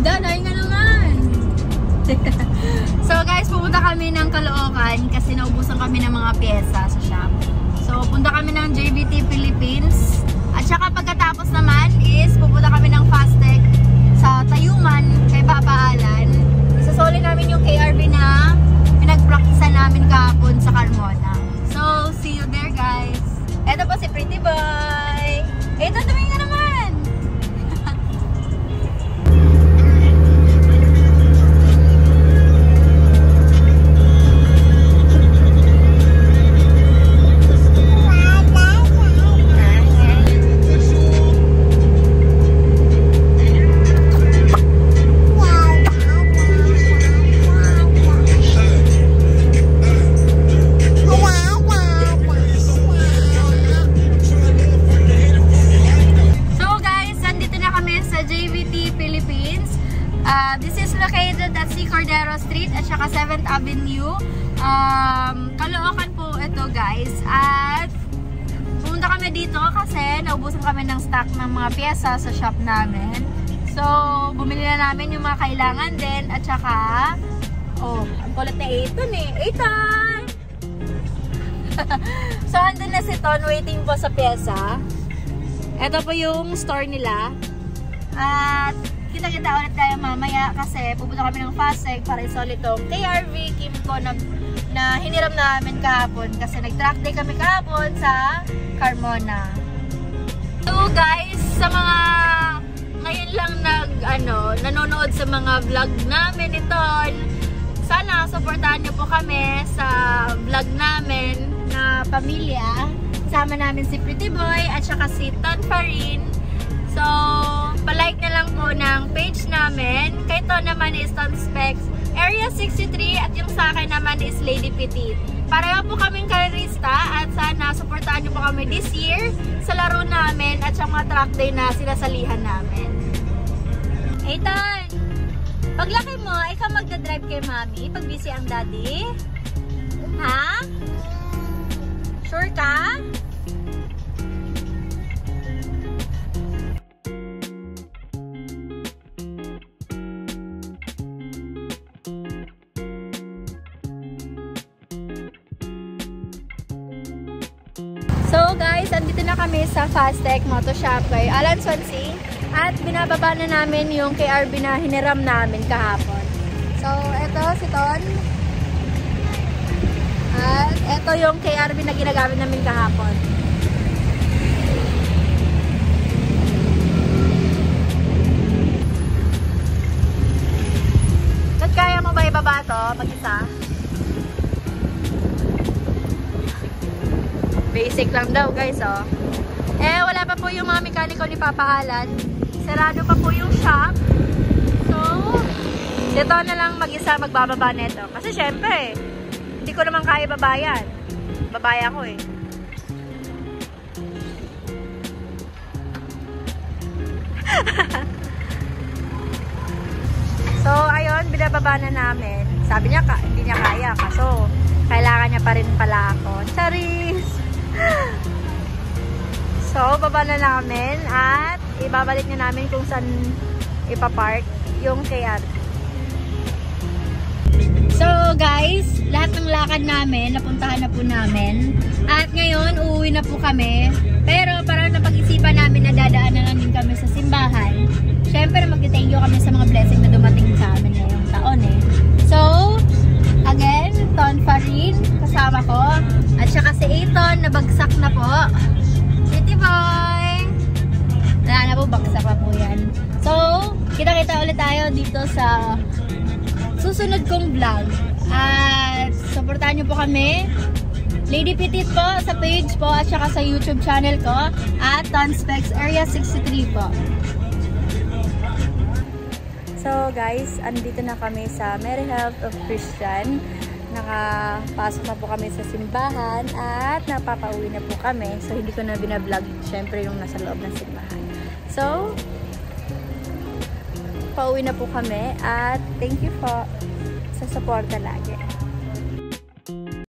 Dan, ayun nga naman. So guys, pupunta kami ng Caloocan kasi naubusan kami ng mga pyesa sa shop. So punta kami ng JBT Philippines. At saka pagkatapos naman is pupunta kami ng Fastech sa Tayuman kay Papa Alan. Isasoli namin yung KRV na pinag-practicean namin kahapon sa Carmona. So see you there guys. Eto po si Pretty Boy. Eto, tumingin na naman. This is located at C. Cordero Street at saka 7th Avenue. Caloocan po ito guys. At pumunta kami dito kasi naubusan kami ng stock ng mga pyesa sa shop namin. So, bumili na namin yung mga kailangan din. At saka, oh, ang kulit na Eitan eh. Eitan! So, andun na si Ton waiting po sa pyesa. Ito po yung store nila. At kita-kita ulit tayo mamaya kasi pupunta kami ng Fastech para isoli itong KRV Kimco na hiniram namin kahapon kasi nag-track day kami kahapon sa Carmona. So guys, sa mga ngayon lang nanonood sa mga vlog namin ito, sana supportahan niyo po kami sa vlog namin na pamilya. Kasama namin si Pretty Boy at saka si Ton Farin. So, palike na lang po ng page namin. Kay Ton naman is Ton Specs Area 63 at yung sa akin naman is Lady Petit. Pareho po kaming karerista at sana supportahan niyo po kami this year sa laro namin at sa mga track day na sinasalihan namin. Hey Ton! Paglaki mo, ikaw magdadrive kay Mami pag busy ang daddy? Ha? Sure ka? So guys, andito na kami sa Fastech Moto Shop kay Alan Swansea at binababa na namin yung KRV na hiniram namin kahapon. So eto si Ton at eto yung KRV na ginagamit namin kahapon. At kaya mo ba ibaba to mag-isa? Basic lang daw guys, oh. Eh, wala pa po yung mga mekaniko ni Papa Alan. Sarado pa po yung shop. So, dito na lang mag-isa magbababa neto. Kasi syempre, hindi ko naman kaya babayan. Babaya ko eh. So, ayun, binababa na namin. Sabi niya, hindi niya kaya. Kaso, kailangan niya pa rin pala ako. Charis! So, baba na namin at ibabalik na namin kung saan ipapark yung KRV. So, guys, lahat ng lakad namin, napuntahan na po namin. At ngayon, uuwi na po kami. Pero parang napag-isipan namin na dadaan na lang din kami sa simbahan. Siyempre, mag-thank you kami sa mga blessing na dumating sa amin ngayong taon eh. So, again, Ton Farin, kasama ko. At saka si Eitan, nabagsak na po. Pretty Boy! Wala na po, bagsak pa po yan. So, kita-kita ulit tayo dito sa susunod kong vlog. At supportahan nyo po kami. Lady Petit po sa page po at saka sa YouTube channel ko. At Ton Specs Area 63 po. So guys, andito na kami sa Mary Health of Christian. Nakapasok na po kami sa simbahan at napapauwi na po kami. So hindi ko na binablog syempre yung nasa loob ng simbahan. So, pauwi na po kami at thank you po sa suporta lagi.